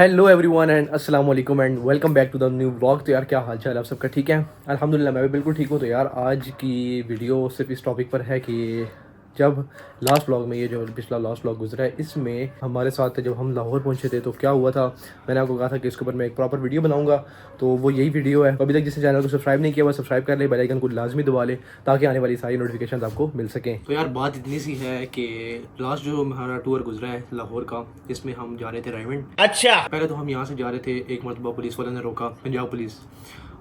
Hello everyone and अस्सलाम वालेकुम and welcome back to the new vlog. तो यार क्या हाल चाल है आप सबका? ठीक है, अल्हम्दुलिल्लाह मैं भी बिल्कुल ठीक हूँ। तो यार आज की वीडियो सिर्फ इस टॉपिक पर है कि जब लास्ट व्लॉग में, ये जो पिछला लास्ट व्लॉग गुजरा है, इसमें हमारे साथ जब हम लाहौर पहुँचे थे तो क्या हुआ था। मैंने आपको कहा था कि इसके ऊपर मैं एक प्रॉपर वीडियो बनाऊंगा, तो वो यही वीडियो है। अभी तक जिस चैनल को सब्सक्राइब नहीं किया वो सब्सक्राइब कर ले, बेल आइकन को लाजमी दबा ले ताकि आने वाली सारी नोटिफिकेशन आपको मिल सकें। तो यार बात इतनी सी है कि लास्ट जो हमारा टूर गुजरा है लाहौर का, इसमें हम जा रहे थे रायमंड। अच्छा, पहले तो हम यहाँ से जा रहे थे, एक मरतबा पुलिस वाले ने रोका, पंजाब पुलिस,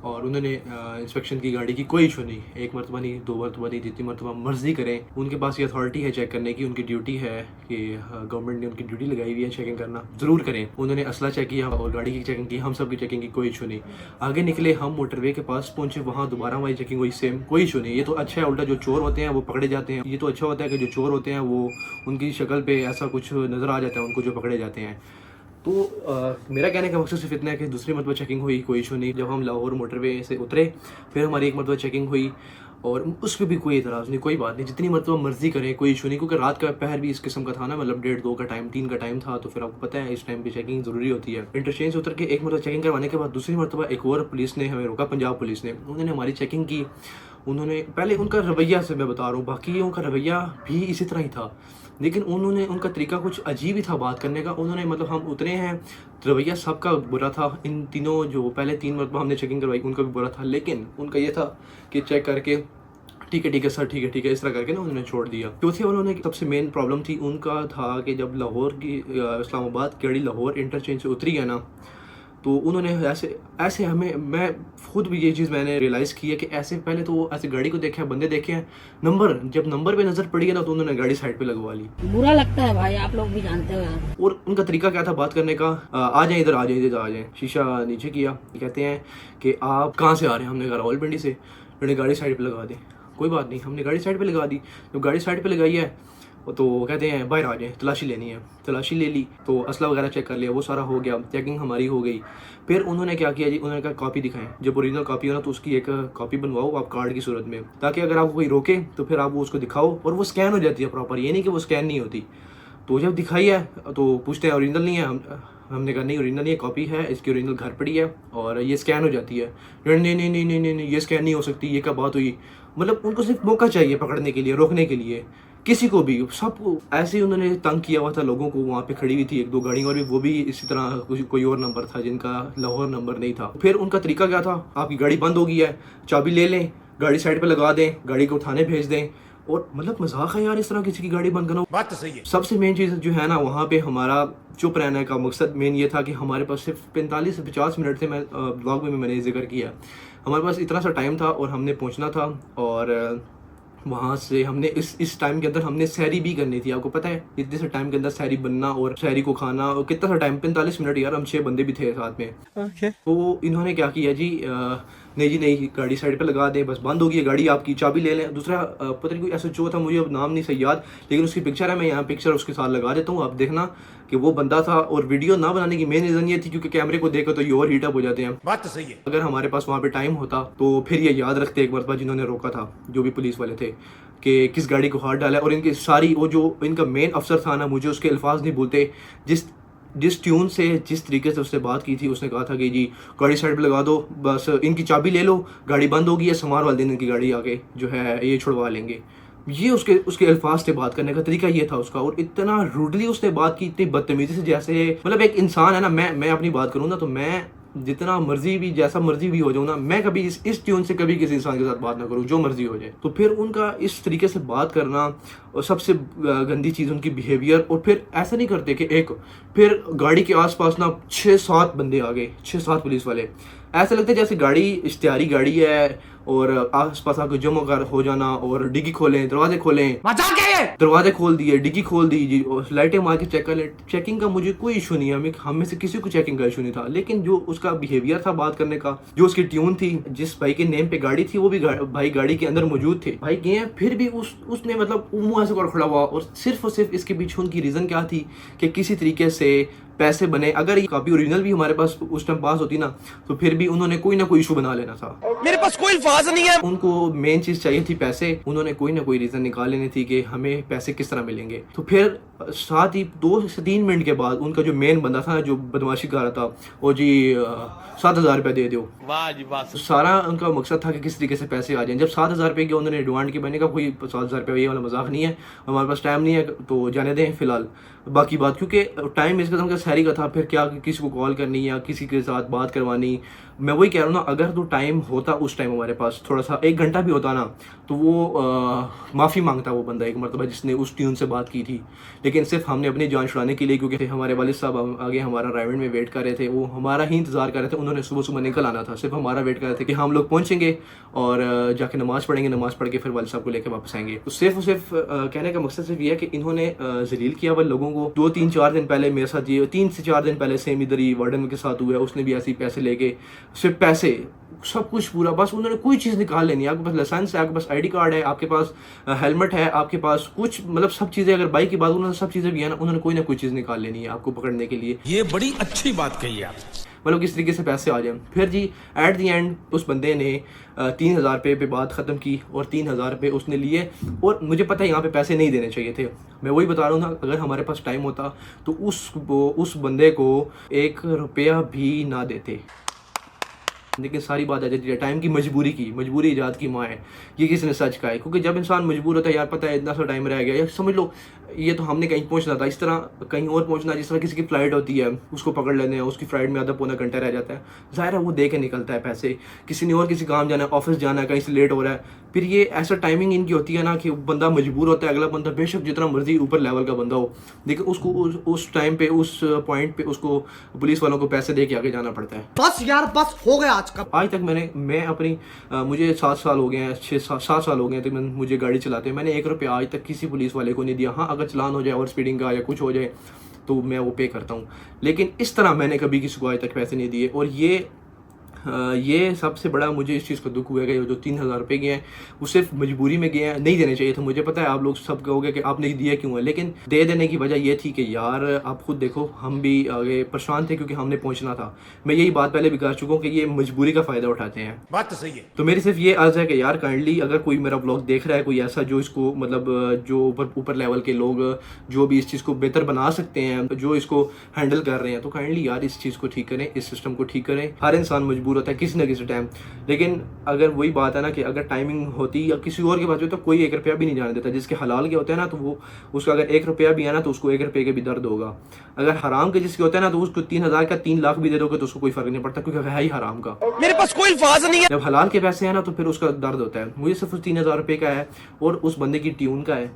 और उन्होंने इंस्पेक्शन की गाड़ी की। कोई इशू नहीं, एक मरतबा नहीं, दो मरतबा नहीं, जितनी मरतबा मर्जी करें। उनके पास ये अथॉरिटी है चेक करने की, उनकी ड्यूटी है कि गवर्नमेंट ने उनकी ड्यूटी लगाई हुई है चेकिंग करना, ज़रूर करें। उन्होंने असला चेक किया और गाड़ी की चेकिंग की, हम सब की चेकिंग की, कोई इशू नहीं। आगे निकले, हम मोटरवे के पास पहुंचे, वहाँ दोबारा हमारी चेकिंग हुई, सेम, कोई इशू नहीं। ये तो अच्छा है, उल्टा जो चोर होते हैं वो पकड़े जाते हैं। ये तो अच्छा होता है कि जो चोर होते हैं वो, उनकी शक्ल पे ऐसा कुछ नज़र आ जाता है उनको, जो पकड़े जाते हैं। तो मेरा कहने का मकसद सिर्फ इतना है कि दूसरी मरतबा चेकिंग हुई, कोई इशू नहीं। जब हम लाहौर मोटरवे से उतरे, फिर हमारी एक मरतबा चेकिंग हुई और उस पर भी कोई एतराज़ नहीं, कोई बात नहीं, जितनी मरतबा मर्जी करें, कोई इशू नहीं। क्योंकि रात का पहर भी इस किस्म का था ना, मतलब 1:30-2 का टाइम, 3 का टाइम था, तो फिर आपको पता है इस टाइम पे चेकिंग ज़रूरी होती है। इंटरचेंज से उतर के एक मरतबा चेकिंग करवाने के बाद दूसरी मरतबा एक और पुलिस ने हमें रोका, पंजाब पुलिस ने। उन्होंने हमारी चेकिंग की। उन्होंने पहले, उनका रवैया से मैं बता रहा हूँ, बाकियों का रवैया भी इसी तरह ही था, लेकिन उन्होंने, उनका तरीका कुछ अजीब ही था बात करने का। उन्होंने, मतलब हम उतरे हैं, रवैया सबका बुरा था। इन तीनों जो पहले 3 मरतबा हमने चेकिंग करवाई, उनका भी बुरा था, लेकिन उनका ये था कि चेक करके ठीक है सर, ठीक है, इस तरह करके ना उन्होंने छोड़ दिया। चौथे उन्होंने, सबसे मेन प्रॉब्लम थी उनका था कि जब लाहौर की इस्लामाबाद की गाड़ी लाहौर इंटरचेंज से उतरी है ना, तो उन्होंने ऐसे हमें, मैं खुद भी ये चीज़ मैंने रियलाइज़ की है कि ऐसे पहले तो ऐसे गाड़ी को देखे हैं, बंदे देखे हैं, जब नंबर पे नज़र पड़ी है ना, तो उन्होंने गाड़ी साइड पे लगवा ली। बुरा लगता है भाई, आप लोग भी जानते हो यार। और उनका तरीका क्या था बात करने का, आ जाए इधर, आ जाए इधर, आ जाए। शीशा नीचे किया, कहते हैं कि आप कहाँ से आ रहे हैं। हमने कहा रावलपिंडी से। उन्होंने गाड़ी साइड पे लगा दी। कोई बात नहीं, हमने गाड़ी साइड पे लगा दी। जब गाड़ी साइड पे लगाई है तो कहते हैं बाहर आ जाए, तलाशी लेनी है। तलाशी ले ली, तो असला वगैरह चेक कर लिया, वो सारा हो गया, चेकिंग हमारी हो गई। फिर उन्होंने क्या किया जी, उन्होंने कहा कॉपी दिखाएं, जब ओरिजिनल कॉपी हो ना तो उसकी एक कॉपी बनवाओ आप कार्ड की सूरत में, ताकि अगर आपको कोई रोके तो फिर आप वो उसको दिखाओ, और वो स्कैन हो जाती है प्रॉपर, ये नहीं कि वो स्कैन नहीं होती। तो जब दिखाई है तो पूछते हैं ओरिजिनल नहीं है, हमने कहा नहीं ओरिजिनल नहीं है, कॉपी है, इसकी ओरिजिनल घर पड़ी है और ये स्कैन हो जाती है। नहीं, ये स्कैन नहीं हो सकती, ये क्या बात हुई। मतलब उनको सिर्फ मौका चाहिए पकड़ने के लिए, रोकने के लिए, किसी को भी, सबको ऐसे ही उन्होंने तंग किया हुआ था लोगों को। वहाँ पे खड़ी हुई थी 1-2 गाड़ी और भी, वो भी इसी तरह कोई और नंबर था जिनका लाहौर नंबर नहीं था। फिर उनका तरीका क्या था, आपकी गाड़ी बंद हो गई है, चाबी ले लें, गाड़ी साइड पे लगा दें, गाड़ी को उठाने भेज दें। और मतलब मजाक है यार, इस तरह किसी की गाड़ी बंद करना। बात तो सही है। सबसे मेन चीज़ जो है ना, वहाँ पे हमारा चुप रहने का मकसद मेन ये था कि हमारे पास सिर्फ 45 से 50 मिनट थे। मैं ब्लॉग में भी मैंने जिक्र किया, हमारे पास इतना सा टाइम था और हमने पहुँचना था। और वहाँ से हमने इस टाइम के अंदर हमने सैरी भी करनी थी। आपको पता है इतने से टाइम के अंदर सैरी बनना और सैरी को खाना, और कितना सा टाइम, 45 मिनट यार, हम 6 बंदे भी थे साथ में। तो इन्होंने क्या किया जी, नहीं जी नहीं, गाड़ी साइड पे लगा दें, बस बंद होगी गाड़ी, आपकी चाबी ले लें। दूसरा पता नहीं कोई ऐसा जो था, मुझे अब नाम नहीं सही याद, लेकिन उसकी पिक्चर है, मैं यहाँ पिक्चर उसके साथ लगा देता हूँ, आप देखना कि वो बंदा था। और वीडियो ना बनाने की मेन रीज़न ये थी क्योंकि कैमरे को देखो तो ये और हीट अप हो जाते हैं। बात तो सही है। अगर हमारे पास वहाँ पे टाइम होता तो फिर ये याद रखते एक मरतबा जिन्होंने रोका था, जो भी पुलिस वाले थे, कि किस गाड़ी को हाथ डाला। और इनकी सारी, वो जो इनका मेन अफसर था ना, मुझे उसके अल्फाज नहीं भूलते, जिस ट्यून से, जिस तरीके से उससे बात की थी, उसने कहा था कि जी गाड़ी साइड पे लगा दो, बस इनकी चाबी ले लो, गाड़ी बंद होगी है, सोमवार वाले दिन इनकी गाड़ी आके जो है ये छुड़वा लेंगे। ये उसके अल्फाज से बात करने का तरीका ये था उसका। और इतना रूडली उसने बात की, इतनी बदतमीजी से, जैसे मतलब एक इंसान है ना, मैं अपनी बात करूँ ना, तो मैं जितना मर्जी भी, जैसा मर्जी भी हो जाऊँ ना, मैं कभी इस ट्यून से कभी किसी इंसान के साथ बात ना करूँ, जो मर्जी हो जाए। तो फिर उनका इस तरीके से बात करना, और सबसे गंदी चीज़ उनकी बिहेवियर। और फिर ऐसा नहीं करते कि फिर गाड़ी के आसपास ना 6-7 बंदे आ गए, 6-7 पुलिस वाले। ऐसा लगता है जैसे गाड़ी इश्तिहारी गाड़ी है और आसपास आके जमा कर हो जाना, और डिग्गी खोलें, दरवाजे खोलें, दरवाजे खोल दिए, डिग्गी खोल दी जी, और लाइटें मार के चेक कर ले। चेकिंग का मुझे कोई इशू नहीं है, हम में से किसी को चेकिंग का इशू नहीं था, लेकिन जो उसका बिहेवियर था बात करने का, जो उसकी ट्यून थी, जिस भाई के नेम पे गाड़ी थी वो भी भाई गाड़ी के अंदर मौजूद थे, भाई गए हैं, फिर भी उसने मतलब मुंह ऐसे कर खड़ा हुआ। और सिर्फ इसके पीछे उनकी रीज़न क्या थी कि किसी तरीके से पैसे बने। अगर ये कॉपी ओरिजिनल भी हमारे पास उस टाइम पास होती ना, तो फिर भी उन्होंने कोई ना कोई इशू बना लेना था। मेरे पास कोई अल्फाज नहीं है। उनको मेन चीज चाहिए थी पैसे, उन्होंने कोई ना कोई रीजन निकाल लेनी थी कि हमें पैसे किस तरह मिलेंगे। तो फिर साथ ही 2 से 3 मिनट के बाद उनका जो मेन बंदा था, जो बदमाशी कर रहा था, वो जी 7,000 रुपये दे दो। वाह जी वाह। सारा उनका मकसद था कि किस तरीके से पैसे आ जाएं। जब 7,000 रुपये की उन्होंने डिमांड की, मैंने कहा कोई 7,000 रुपये ये वाला मजाक नहीं है, हमारे पास टाइम नहीं है, तो जाने दें फिलहाल बाकी बात, क्योंकि टाइम इस कदम का शहरी का था, फिर क्या किसी को कॉल करनी या किसी के साथ बात करवानी। मैं वही कह रहा हूँ ना, अगर तो टाइम होता उस टाइम हमारे पास थोड़ा सा 1 घंटा भी होता ना, तो वो माफ़ी मांगता वो बंदा एक मरतबा जिसने उस ट्यून से बात की थी। लेकिन सिर्फ हमने अपनी जान छुड़ाने के लिए, क्योंकि हमारे वालिद साहब आगे हमारा ड्राइवर में वेट कर रहे थे, वो हमारा ही इंतज़ार कर रहे थे, उन्होंने सुबह सुबह निकल आना था, सिर्फ हमारा वेट कर रहे थे कि हम लोग पहुँचेंगे और जाके नमाज़ पढ़ेंगे, नमाज़ पढ़ के फिर वालिद साहब को लेकर वापस आएंगे। तो सिर्फ कहने का मकसद सिर्फ ये है कि इन्होंने जलील किया हुआ लोगों को। 2-3-4 दिन पहले मेरे साथ ये 3 से 4 दिन पहले सेम इधर ही वार्डन के साथ हुआ है, उसने भी ऐसे ही पैसे लेके, सिर्फ पैसे, सब कुछ पूरा, बस उन्होंने कोई चीज़ निकाल लेनी है। आपके पास लाइसेंस है, आपके पास ID कार्ड है, आपके पास हेलमेट है, आपके पास कुछ मतलब सब चीज़ें, अगर बाइक की बात उन्होंने सब चीज़ें भी है ना, उन्होंने कोई ना कोई चीज़ निकाल लेनी है आपको पकड़ने के लिए। ये बड़ी अच्छी बात कही आप, मतलब किस तरीके से पैसे आ जाए। फिर जी एट दी एंड उस बंदे ने 3,000 रुपये पे बात ख़त्म की और 3,000 रुपये उसने लिए, और मुझे पता है यहाँ पे पैसे नहीं देने चाहिए थे। मैं वही बता रहा हूँ ना, अगर हमारे पास टाइम होता तो उस बंदे को 1 रुपया भी ना देते। लेकिन सारी बात आ जाती है टाइम की, मजबूरी ईजाद की माँ है, ये किसने सच कहा है। क्योंकि जब इंसान मजबूर होता है, यार पता है इतना सा टाइम रह गया, या समझ लो ये तो हमने कहीं पहुंचना था, इस तरह कहीं और पहुंचना, जिस तरह किसी की फ़्लाइट होती है, उसको पकड़ लेते हैं, उसकी फ़्लाइट में आधा पौना घंटा रह जाता है, ज़ाहिर है वो दे के निकलता है पैसे। किसी ने और किसी काम जाना है, ऑफिस जाना है, कहीं से लेट हो रहा है, फिर ये ऐसा टाइमिंग इनकी होती है ना कि बंदा मजबूर होता है, अगला बंदा बेशक जितना मर्जी ऊपर लेवल का बंदा हो, लेकिन उसको उस टाइम पे, उस पॉइंट पे उसको पुलिस वालों को पैसे दे के आगे जाना पड़ता है। बस यार बस हो गया आज का। आज तक मैं अपनी मुझे 7 साल हो गए हैं, 6-7 साल हो गए हैं तो मुझे गाड़ी चलाते हैं, मैंने 1 रुपया आज तक किसी पुलिस वाले को नहीं दिया। हाँ, अगर चलान हो जाए ओवर स्पीडिंग का या कुछ हो जाए तो मैं वो पे करता हूँ, लेकिन इस तरह मैंने कभी किसी को आज तक पैसे नहीं दिए। और ये सबसे बड़ा मुझे इस चीज़ का दुख हुआ है कि जो 3,000 रुपये गए हैं वो सिर्फ मजबूरी में गए हैं, नहीं देने चाहिए थे। मुझे पता है आप लोग सब कहोगे कि आपने दिया क्यों है, लेकिन दे देने की वजह ये थी कि यार आप खुद देखो, हम भी आगे परेशान थे क्योंकि हमने पहुंचना था। मैं यही बात पहले भी कर चुका हूँ कि ये मजबूरी का फ़ायदा उठाते हैं। बात तो सही है। तो मेरी सिर्फ ये अर्ज़ है कि यार काइंडली अगर कोई मेरा ब्लॉग देख रहा है, कोई ऐसा जो इसको मतलब जो ऊपर लेवल के लोग जो भी इस चीज़ को बेहतर बना सकते हैं, जो इसको हैंडल कर रहे हैं, तो काइंडली यार इस चीज़ को ठीक करें, इस सिस्टम को ठीक करें। हर इंसान मजबूर होता है किसी न किसी टाइम, लेकिन अगर वही बात है ना कि अगर टाइमिंग होती या किसी और के पास तो कोई 1 रुपया भी नहीं जाने देता। जिसके हलाल के होते हैं ना, तो वो उसका अगर 1 रुपया भी है ना, तो उसको 1 रुपये के भी दर्द होगा। अगर हराम के जिसके होते हैं ना, तो उसको 3,000 का 3 लाख भी दे दोगे तो उसको कोई फर्क नहीं पड़ता, क्योंकि है ही हराम का। मेरे पास कोई अल्फाज नहीं है। जब हलाल के पैसे हैं ना, तो फिर उसका दर्द होता है। मुझे सिर्फ 3,000 रुपये का है और उस बंदे की ट्यून का है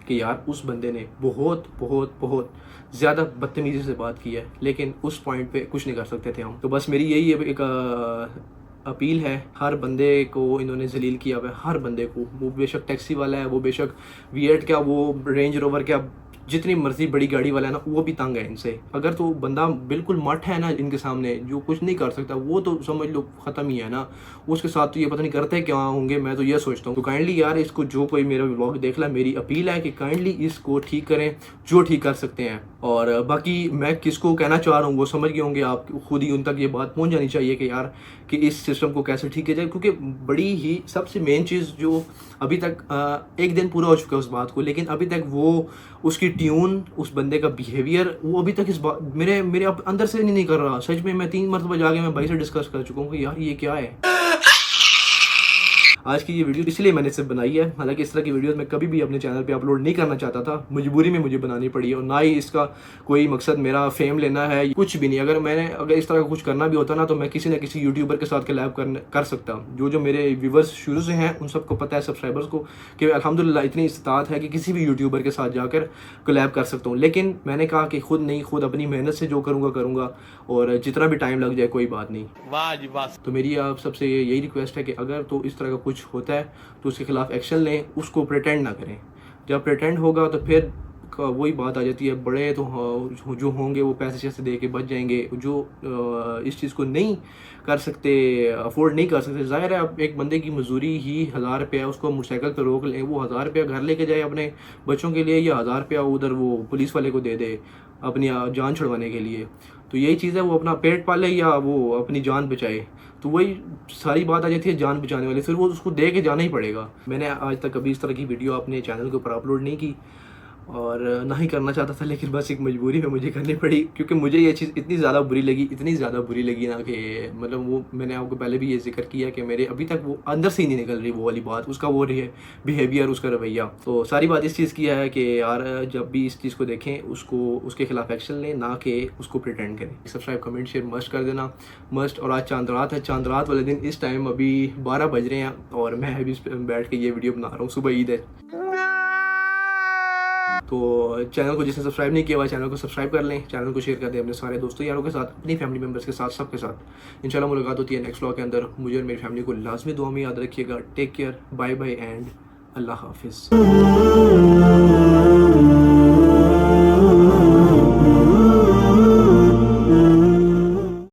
कि यार उस बंदे ने बहुत बहुत बहुत ज़्यादा बदतमीजी से बात की है, लेकिन उस पॉइंट पे कुछ नहीं कर सकते थे हम। तो बस मेरी यही एक अपील है, हर बंदे को इन्होंने जलील किया हुआ है, हर बंदे को, वो बेशक टैक्सी वाला है, वो बेशक V8 क्या, वो रेंज रोवर क्या, जितनी मर्जी बड़ी गाड़ी वाला है ना, वो भी तंग है इनसे। अगर तो बंदा बिल्कुल मठ है ना इनके सामने, जो कुछ नहीं कर सकता, वो तो समझ लो ख़त्म ही है ना। उसके साथ तो ये पता नहीं करते क्या होंगे, मैं तो ये सोचता हूँ। तो काइंडली यार इसको, जो कोई मेरा व्लॉग देख ला, मेरी अपील है कि काइंडली इसको ठीक करें, जो ठीक कर सकते हैं। और बाकी मैं किसको कहना चाह रहा हूँ वो समझ गए होंगे आप खुद ही, उन तक ये बात पहुँच जानी चाहिए कि यार कि इस सिस्टम को कैसे ठीक किया जाए। क्योंकि बड़ी ही सबसे मेन चीज़ जो अभी तक 1 दिन पूरा हो चुका है उस बात को, लेकिन अभी तक वो उसकी ट्यून, उस बंदे का बिहेवियर, वो अभी तक इस बात मेरे अंदर से नहीं कर रहा। सच में मैं 3 मरतबा जाके मैं भाई से डिस्कस कर चुका हूँ कि यार ये क्या है। आज की ये वीडियो इसलिए मैंने सिर्फ बनाई है, हालांकि इस तरह की वीडियोस मैं कभी भी अपने चैनल पे अपलोड नहीं करना चाहता था, मजबूरी में मुझे बनानी पड़ी, और ना ही इसका कोई मकसद मेरा फेम लेना है, कुछ भी नहीं। अगर इस तरह का कुछ करना भी होता ना, तो मैं किसी न किसी यूट्यूबर के साथ कोलैब कर सकता। जो मेरे व्यूवर्स शुरू से हैं उन सबको पता है, सब्सक्राइबर्स को, कि अल्हम्दुलिल्लाह इतनी इस्तात है कि किसी भी यूट्यूबर के साथ जाकर कोलैब कर सकता हूँ। लेकिन मैंने कहा कि खुद अपनी मेहनत से जो करूँगा, और जितना भी टाइम लग जाए कोई बात नहीं। वाह जी वाह। तो मेरी आप सबसे यही रिक्वेस्ट है कि अगर तो इस तरह का कुछ होता है तो उसके खिलाफ एक्शन लें, उसको प्रिटेंड ना करें। जब प्रिटेंड होगा तो फिर वही बात आ जाती है, बड़े तो जो होंगे वो पैसे शैसे दे के बच जाएंगे, जो इस चीज़ को नहीं कर सकते, अफोर्ड नहीं कर सकते। ज़ाहिर है अब एक बंदे की मजदूरी ही 1,000 रुपया, उसको मोटरसाइकिल पर रोक लें, वो 1,000 रुपया घर लेके जाए अपने बच्चों के लिए, या 1,000 रुपया उधर वो पुलिस वाले को दे दे अपनी जान छुड़वाने के लिए। तो यही चीज़ है, वो अपना पेट पाले या वो अपनी जान बचाए। तो वही सारी बात आ जाती है जान बचाने वाली, फिर वो उसको दे के जाना ही पड़ेगा। मैंने आज तक कभी इस तरह की वीडियो अपने चैनल के ऊपर अपलोड नहीं की, और ना ही करना चाहता था, लेकिन बस एक मजबूरी में मुझे करनी पड़ी, क्योंकि मुझे ये चीज़ इतनी ज़्यादा बुरी लगी, इतनी ज़्यादा बुरी लगी ना कि मतलब वो मैंने आपको पहले भी ये जिक्र किया कि मेरे अभी तक वो अंदर से ही नहीं निकल रही वो वाली बात, उसका वो बिहेवियर, उसका रवैया। तो सारी बात इस चीज़ की है कि यार जब भी इस चीज़ को देखें उसको उसके खिलाफ एक्शन लें, ना कि उसको प्रिटेंड करें। सब्सक्राइब कमेंट शेयर मस्ट कर देना, मस्ट। और आज चांद रात है, चांद रात वाले दिन इस टाइम अभी 12 बज रहे हैं और मैं अभी बैठ के ये वीडियो बना रहा हूँ, सुबह ईद है। तो चैनल को जिसने सब्सक्राइब नहीं किया हुआ चैनल को सब्सक्राइब कर लें, चैनल को शेयर कर दें अपने सारे दोस्तों यारों के साथ, अपनी फैमिली मेम्बर्स के साथ, सबके साथ। इंशाल्लाह मुलाकात होती है नेक्स्ट व्लॉग के अंदर। मुझे और मेरी फैमिली को लाजमी दुआ में याद रखिएगा। Take care, bye bye and अल्लाह हाफिज़।